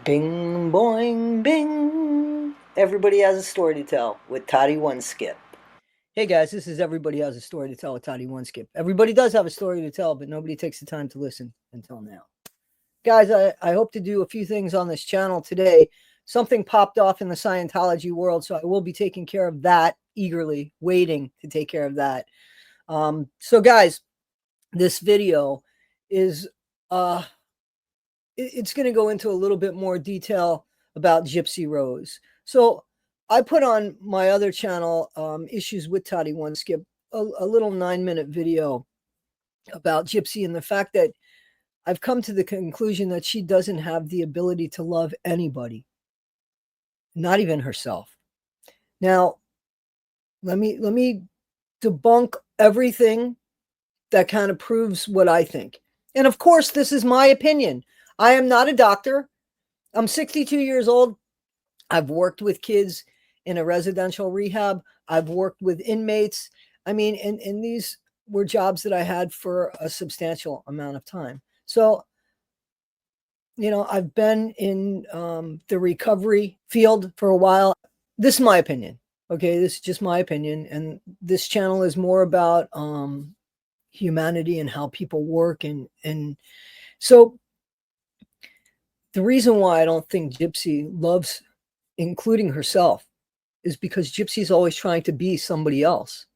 Bing, boing, bing. Everybody has a story to tell with Toddie One Skip. Hey guys, this is Everybody Has a Story to Tell with Toddie One Skip. Everybody does have a story to tell, but nobody takes the time to listen until now. Guys, I hope to do a few things on this channel today. Something popped off in the Scientology world, so I will be taking care of that, eagerly waiting to take care of that. So guys, this video is it's going to go into a little bit more detail about Gypsy Rose. So I put on my other channel, Issues with Toddie One Skip, a little 9-minute video about Gypsy and the fact that I've come to the conclusion that she doesn't have the ability to love anybody, not even herself. Now, let me debunk everything that kind of proves what I think. And of course, this is my opinion. I am not a doctor. I'm 62 years old. I've worked with kids in a residential rehab. I've worked with inmates. I mean, and these were jobs that I had for a substantial amount of time. So, you know, I've been in the recovery field for a while. This is my opinion. Okay, this is just my opinion. And this channel is more about humanity and how people work. And so the reason why I don't think Gypsy loves including herself is because Gypsy's always trying to be somebody else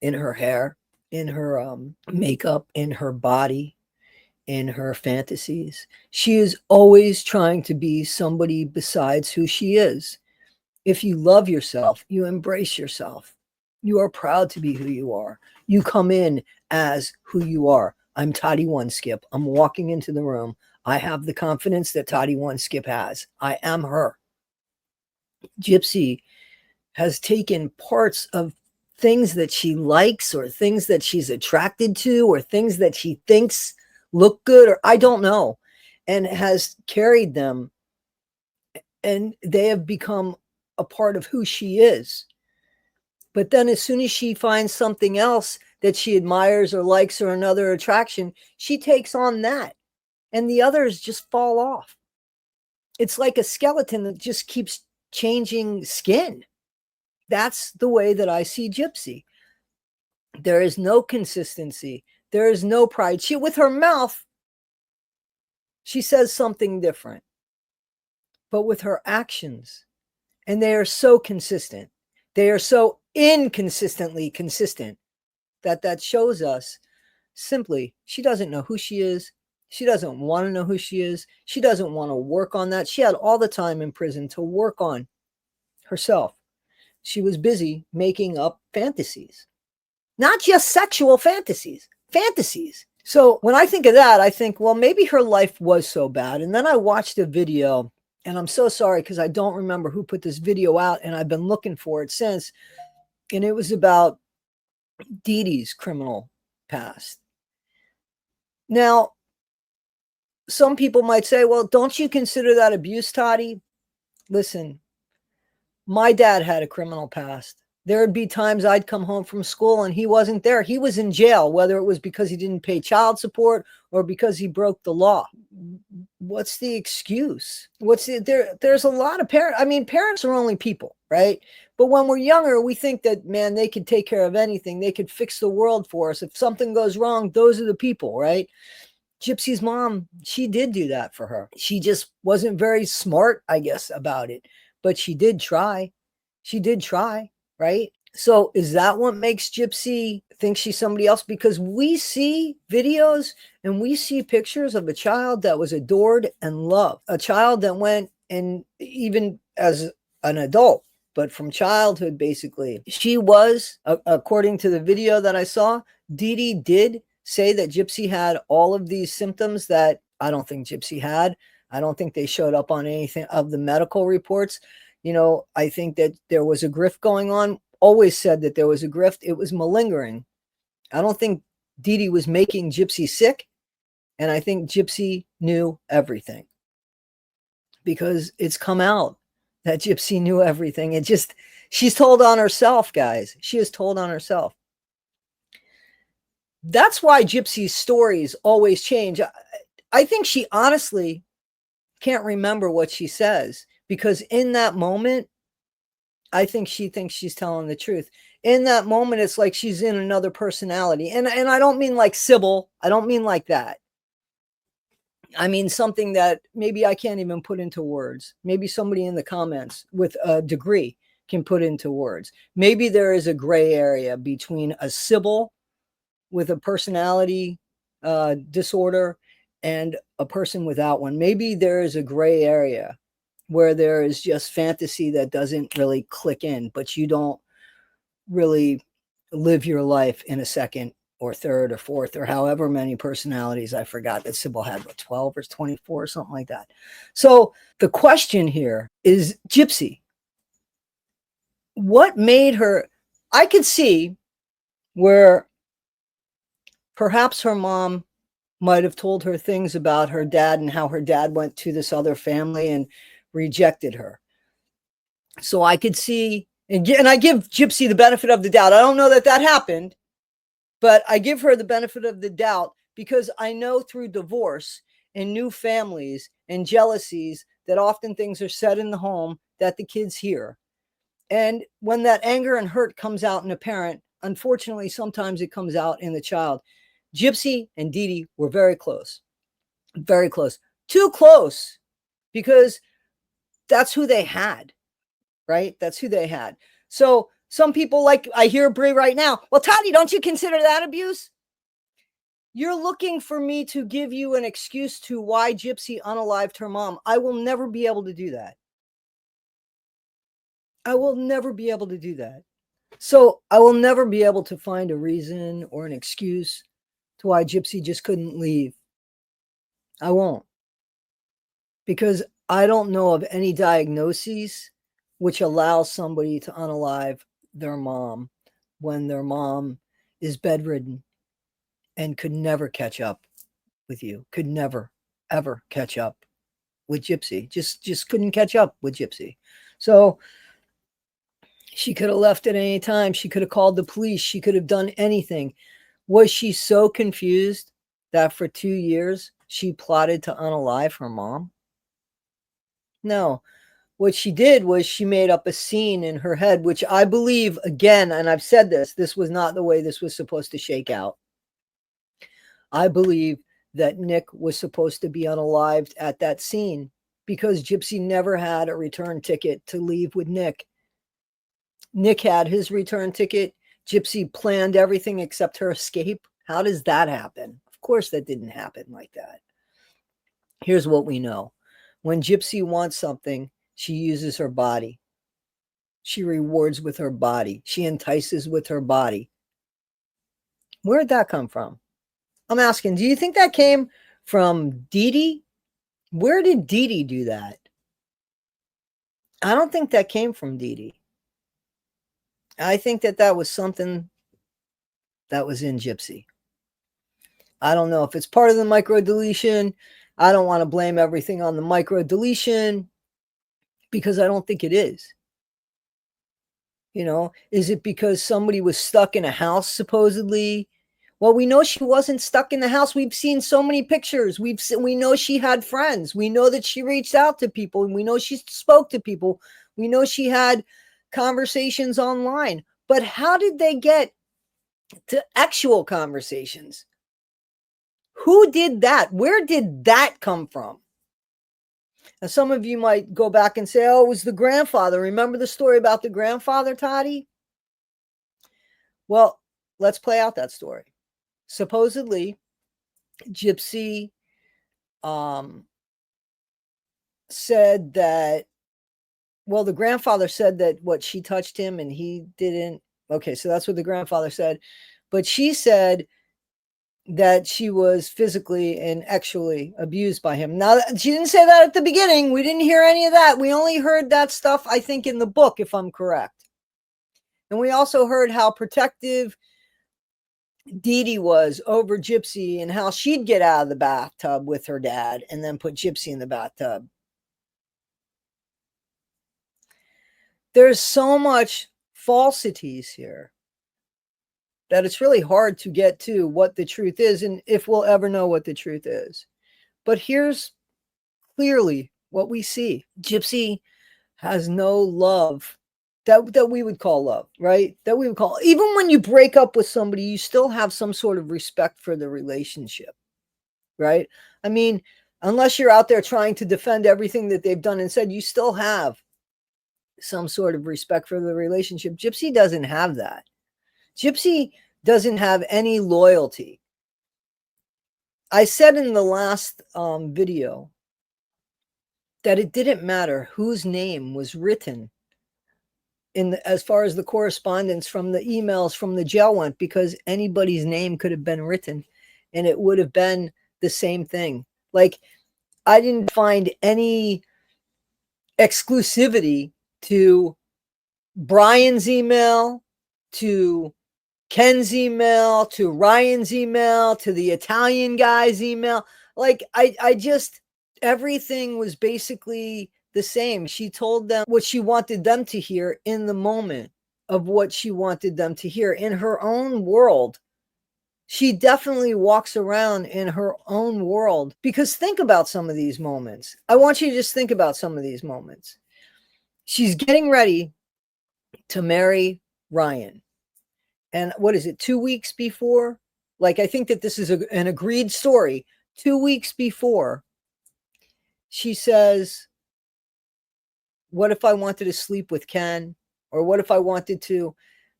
in her hair, in her makeup, in her body, in her fantasies. She is always trying to be somebody besides who she is. If you love yourself, you embrace yourself. You are proud to be who you are. You come in as who you are. I'm Toddie One Skip. I'm walking into the room. I have the confidence that Toddie One Skip has. I am her. Gypsy has taken parts of things that she likes or things that she's attracted to or things that she thinks look good, or I don't know, and has carried them, and they have become a part of who she is. But then as soon as she finds something else that she admires or likes or another attraction, she takes on that, and the others just fall off. It's like a skeleton that just keeps changing skin. That's the way that I see Gypsy. There is no consistency. There is no pride. She, with her mouth, she says something different. But with her actions, and they are so consistent, they are so inconsistently consistent, that shows us simply she doesn't know who she is. She doesn't want to know who she is. She doesn't want to work on that. She had all the time in prison to work on herself. She was busy making up fantasies, not just sexual fantasies, fantasies. So when I think of that, I think, well, maybe her life was so bad. And then I watched a video, and I'm so sorry because I don't remember who put this video out, and I've been looking for it since. And it was about Dee Dee's criminal past. Now, some people might say, well, don't you consider that abuse, Toddie? Listen, my dad had a criminal past. There would be times I'd come home from school and he wasn't there. He was in jail, whether it was because he didn't pay child support or because he broke the law. What's the excuse? There's a lot of parents. I mean, parents are only people, right? But when we're younger, we think that, man, they could take care of anything. They could fix the world for us. If something goes wrong, those are the people, right? Gypsy's mom, she did do that for her. She just wasn't very smart, I guess, about it. But she did try. She did try, right? So is that what makes Gypsy think she's somebody else? Because we see videos and we see pictures of a child that was adored and loved. A child that went, and even as an adult, but from childhood, basically. She was, according to the video that I saw, Dee Dee did say that Gypsy had all of these symptoms that I don't think Gypsy had. I don't think they showed up on anything of the medical reports. You know, I think that there was a grift going on. Always said that there was a grift. It was malingering. I don't think Dee Dee was making Gypsy sick. And I think Gypsy knew everything, because it's come out that Gypsy knew everything. It just, she's told on herself, guys. She is told on herself. That's why Gypsy's stories always change. I think she honestly can't remember what she says, because in that moment, I think she thinks she's telling the truth. In that moment, it's like she's in another personality. And I don't mean like Sybil. I don't mean like that. I mean something that maybe I can't even put into words. Maybe somebody in the comments with a degree can put into words. Maybe there is a gray area between a Sybil with a personality disorder and a person without one. Maybe there is a gray area where there is just fantasy that doesn't really click in, but you don't really live your life in a second or third or fourth or however many personalities. I forgot that Sybil had, what, 12 or 24 or something like that. So the question here is Gypsy. What made her? I could see where perhaps her mom might have told her things about her dad and how her dad went to this other family and rejected her. So I could see, and I give Gypsy the benefit of the doubt. I don't know that that happened, but I give her the benefit of the doubt because I know through divorce and new families and jealousies that often things are said in the home that the kids hear. And when that anger and hurt comes out in a parent, unfortunately, sometimes it comes out in the child. Gypsy and Dee Dee were very close, very close, too close, because that's who they had, right? That's who they had. So some people, like I hear Brie right now, well, Toddie, don't you consider that abuse? You're looking for me to give you an excuse to why Gypsy unalived her mom. I will never be able to do that. I will never be able to do that. So I will never be able to find a reason or an excuse to why Gypsy just couldn't leave. I won't. Because I don't know of any diagnoses which allow somebody to unalive their mom when their mom is bedridden and could never catch up with you, could never, ever catch up with Gypsy. Just couldn't catch up with Gypsy. So she could have left at any time. She could have called the police. She could have done anything. Was she so confused that for 2 years she plotted to unalive her mom? No. What she did was she made up a scene in her head, which I believe, again, and I've said this was not the way this was supposed to shake out. I believe that Nick was supposed to be unalived at that scene because Gypsy never had a return ticket to leave with Nick. Nick had his return ticket. Gypsy planned everything except her escape. How does that happen? Of course, that didn't happen like that. Here's what we know. When Gypsy wants something, she uses her body. She rewards with her body. She entices with her body. Where'd that come from? I'm asking, do you think that came from Dee Dee? Where did Dee Dee do that? I don't think that came from Dee Dee. I think that that was something that was in Gypsy. I don't know if it's part of the micro deletion. I don't want to blame everything on the micro deletion because I don't think it is. You know, is it because somebody was stuck in a house supposedly? Well, we know she wasn't stuck in the house. We've seen so many pictures. We know she had friends. We know that she reached out to people, and we know she spoke to people. We know she had conversations online. But how did they get to actual conversations? Who did that? Where did that come from? Now, some of you might go back and say, oh, it was the grandfather. Remember the story about the grandfather, Toddie? Well, let's play out that story. Supposedly, Gypsy said that, well, the grandfather said that what she touched him and he didn't. Okay, so that's what the grandfather said. But she said that she was physically and actually abused by him. Now, she didn't say that at the beginning. We didn't hear any of that. We only heard that stuff, I think, in the book, if I'm correct. And we also heard how protective Dee Dee was over Gypsy and how she'd get out of the bathtub with her dad and then put Gypsy in the bathtub. There's so much falsities here that it's really hard to get to what the truth is and if we'll ever know what the truth is. But here's clearly what we see. Gypsy has no love that we would call love, right? That we would call, even when you break up with somebody, you still have some sort of respect for the relationship, right? I mean, unless you're out there trying to defend everything that they've done and said, you still have some sort of respect for the relationship. Gypsy doesn't have that. Gypsy doesn't have any loyalty. I said in the last video that it didn't matter whose name was written as far as the correspondence from the emails from the jail went, because anybody's name could have been written and it would have been the same thing. Like, I didn't find any exclusivity to Brian's email, to Ken's email, to Ryan's email, to the Italian guy's email. Like, I just, everything was basically the same. She told them what she wanted them to hear in the moment of what she wanted them to hear in her own world. She definitely walks around in her own world, because think about some of these moments. I want you to just think about some of these moments. She's getting ready to marry Ryan. And what is it, 2 weeks before? Like, I think that this is an agreed story. 2 weeks before, she says, what if I wanted to sleep with Ken? Or what if I wanted to?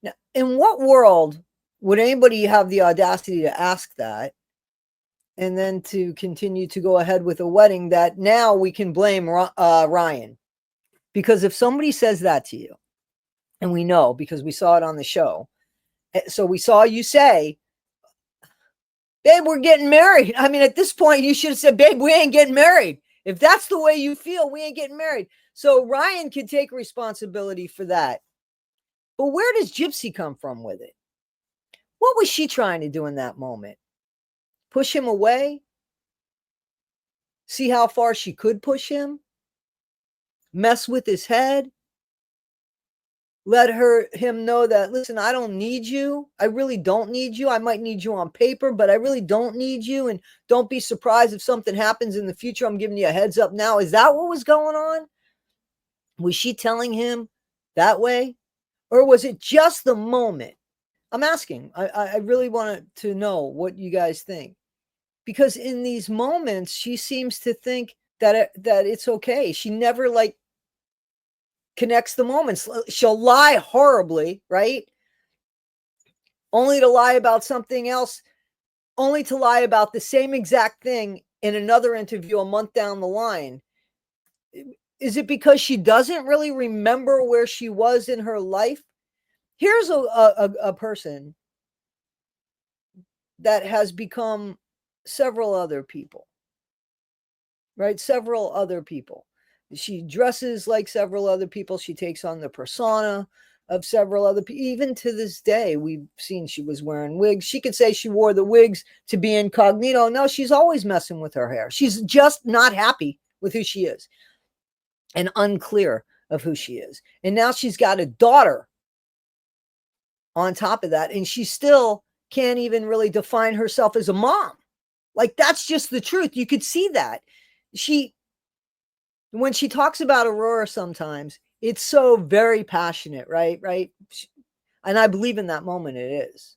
Now, in what world would anybody have the audacity to ask that? And then to continue to go ahead with a wedding that now we can blame Ryan. Because if somebody says that to you, and we know because we saw it on the show, so we saw you say, babe, we're getting married. I mean, at this point, you should have said, babe, we ain't getting married. If that's the way you feel, we ain't getting married. So Ryan can take responsibility for that. But where does Gypsy come from with it? What was she trying to do in that moment? Push him away? See how far she could push him? Mess with his head? Let him know that, listen, I don't need you. I really don't need you. I might need you on paper, but I really don't need you. And don't be surprised if something happens in the future. I'm giving you a heads up now. Is that what was going on? Was she telling him that way? Or was it just the moment? I'm asking. I really want to know what you guys think. Because in these moments, she seems to think that it's okay. She never connects the moments. She'll lie horribly, right? Only to lie about something else, only to lie about the same exact thing in another interview a month down the line. Is it because she doesn't really remember where she was in her life? Here's a person that has become several other people, right? Several other people. She dresses like several other people. She takes on the persona of several other people. Even to this day, we've seen she was wearing wigs. She could say she wore the wigs to be incognito. No, she's always messing with her hair. She's just not happy with who she is and unclear of who she is. And now she's got a daughter on top of that, and she still can't even really define herself as a mom. Like, that's just the truth. You could see that. When she talks about Aurora sometimes, it's so very passionate, right? And I believe in that moment it is.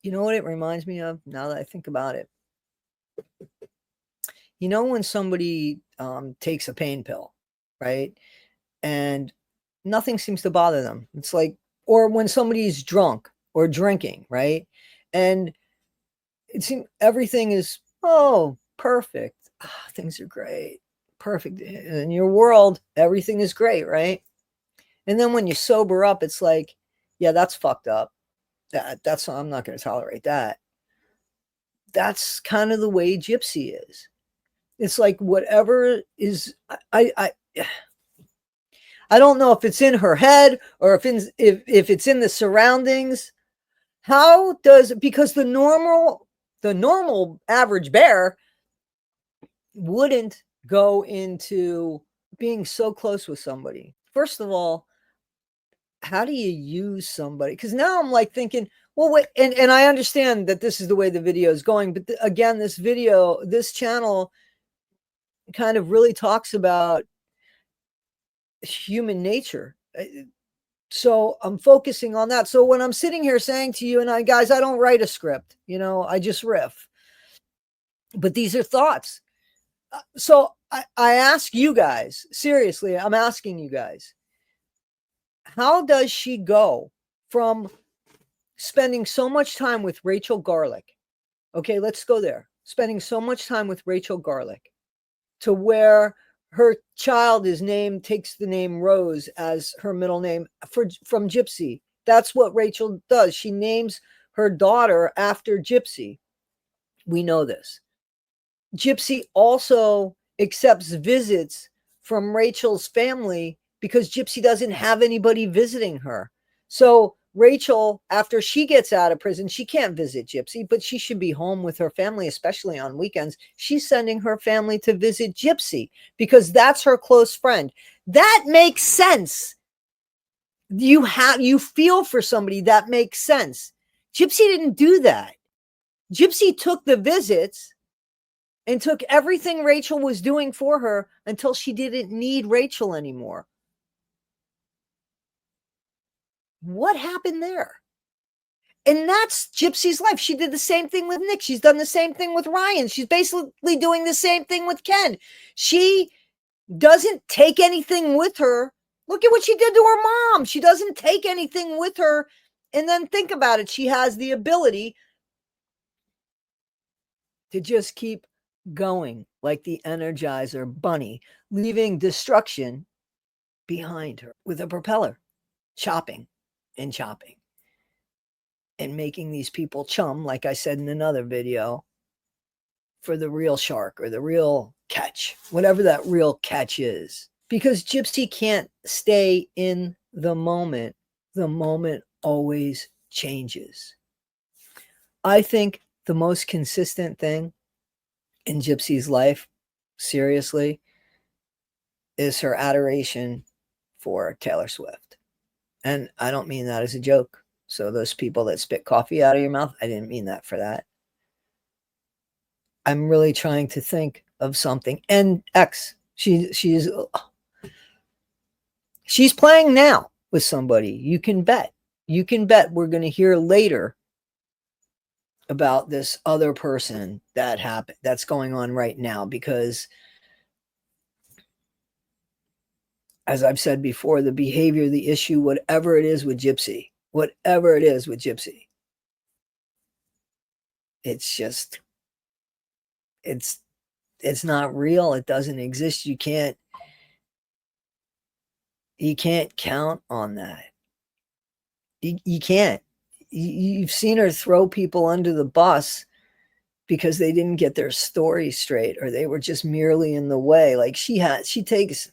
You know what it reminds me of now that I think about it? You know when somebody takes a pain pill, right? And nothing seems to bother them. It's like, or when somebody's drunk or drinking, right? And it seems everything is, oh, perfect. Things are great. Perfect. In your world, everything is great, right? And then when you sober up, it's like, yeah, that's fucked up. That's I'm not going to tolerate that. That's kind of the way Gypsy is. It's like whatever is, I don't know if it's in her head or if it's in the surroundings. Because the normal average bear wouldn't go into being so close with somebody. First of all, how do you use somebody? Because now I'm like thinking, well, wait, and I understand that this is the way the video is going, but again, this channel kind of really talks about human nature. So I'm focusing on that. So when I'm sitting here saying to you and I, guys, I don't write a script, you know, I just riff. But these are thoughts. So I ask you guys, seriously, I'm asking you guys, how does she go from spending so much time with Rachel Garlick? Okay, let's go there. Spending so much time with Rachel Garlick to where her child is named, takes the name Rose as her middle name from Gypsy. That's what Rachel does. She names her daughter after Gypsy. We know this. Gypsy also accepts visits from Rachel's family because Gypsy doesn't have anybody visiting her. So Rachel, after she gets out of prison, she can't visit Gypsy, but she should be home with her family, especially on weekends. She's sending her family to visit Gypsy because that's her close friend. That makes sense. You feel for somebody, that makes sense. Gypsy didn't do that. Gypsy took the visits and took everything Rachel was doing for her until she didn't need Rachel anymore. What happened there? And that's Gypsy's life. She did the same thing with Nick. She's done the same thing with Ryan. She's basically doing the same thing with Ken. She doesn't take anything with her. Look at what she did to her mom. She doesn't take anything with her. And then think about it. She has the ability to just keep going like the Energizer bunny, leaving destruction behind her with a propeller, chopping and chopping and making these people chum, like I said in another video, for the real shark or the real catch, whatever that real catch is. Because Gypsy can't stay in the moment. The moment always changes. I think the most consistent thing in Gypsy's life, seriously, is her adoration for Taylor Swift. And I don't mean that as a joke. So those people that spit coffee out of your mouth, I didn't mean that for that. I'm really trying to think of something. And X, she's playing now with somebody. You can bet. You can bet we're going to hear later about this other person that happened, that's going on right now, because as I've said before, the behavior, the issue, whatever it is with Gypsy, it's just, it's not real. It doesn't exist. You can't count on that. You can't. You've seen her throw people under the bus because they didn't get their story straight or they were just merely in the way. Like she takes,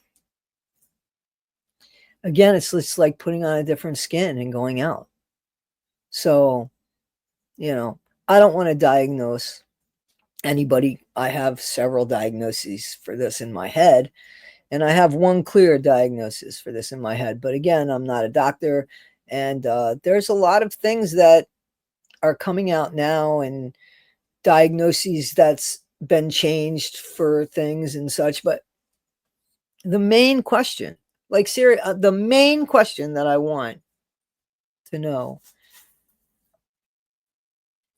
again, it's just like putting on a different skin and going out. So, you know, I don't want to diagnose anybody. I have several diagnoses for this in my head, and I have one clear diagnosis for this in my head. But again, I'm not a doctor, and there's a lot of things that are coming out now and diagnoses that's been changed for things and such. But the main question, the main question that I want to know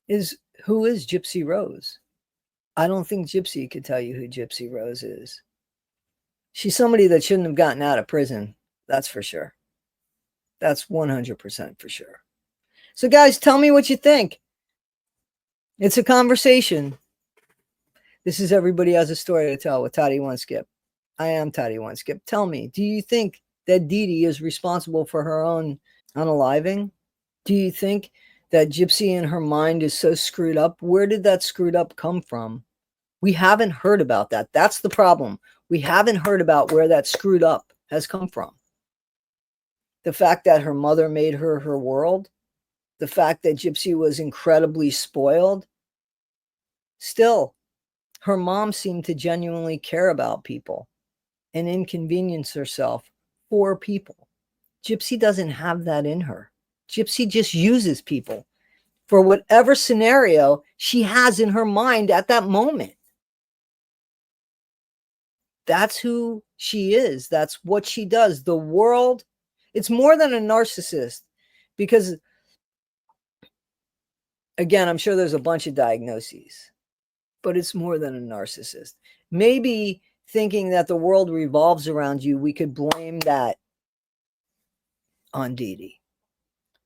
is, who is Gypsy Rose? I don't think Gypsy could tell you who Gypsy Rose is. She's somebody that shouldn't have gotten out of prison. That's for sure. That's 100% for sure. So guys, tell me what you think. It's a conversation. This is Everybody Has a Story to Tell with Toddie One Skip. I am Toddie One Skip. Tell me, do you think that Dee Dee is responsible for her own unaliving? Do you think that Gypsy in her mind is so screwed up? Where did that screwed up come from? We haven't heard about that. That's the problem. We haven't heard about where that screwed up has come from. The fact that her mother made her her world, the fact that Gypsy was incredibly spoiled. Still, her mom seemed to genuinely care about people and inconvenience herself for people. Gypsy doesn't have that in her. Gypsy just uses people for whatever scenario she has in her mind at that moment. That's who she is. That's what she does. The world, it's more than a narcissist, because again, I'm sure there's a bunch of diagnoses, but it's more than a narcissist. Maybe thinking that the world revolves around you, we could blame that on Dee Dee.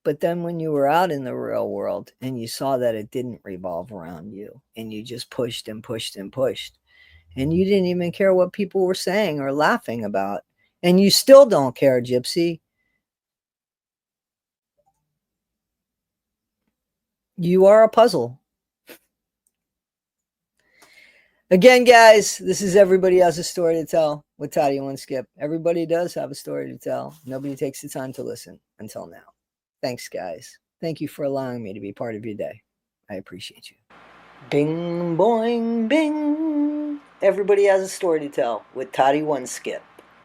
But then when you were out in the real world and you saw that it didn't revolve around you, and you just pushed and pushed and pushed, and you didn't even care what people were saying or laughing about, and you still don't care, Gypsy. You are a puzzle. Again, guys, this is Everybody Has a Story to Tell with Toddie and Skip. Everybody does have a story to tell. Nobody takes the time to listen until now. Thanks, guys. Thank you for allowing me to be part of your day. I appreciate you. Bing, boing, bing. Everybody Has a Story to Tell with Toddie Skip.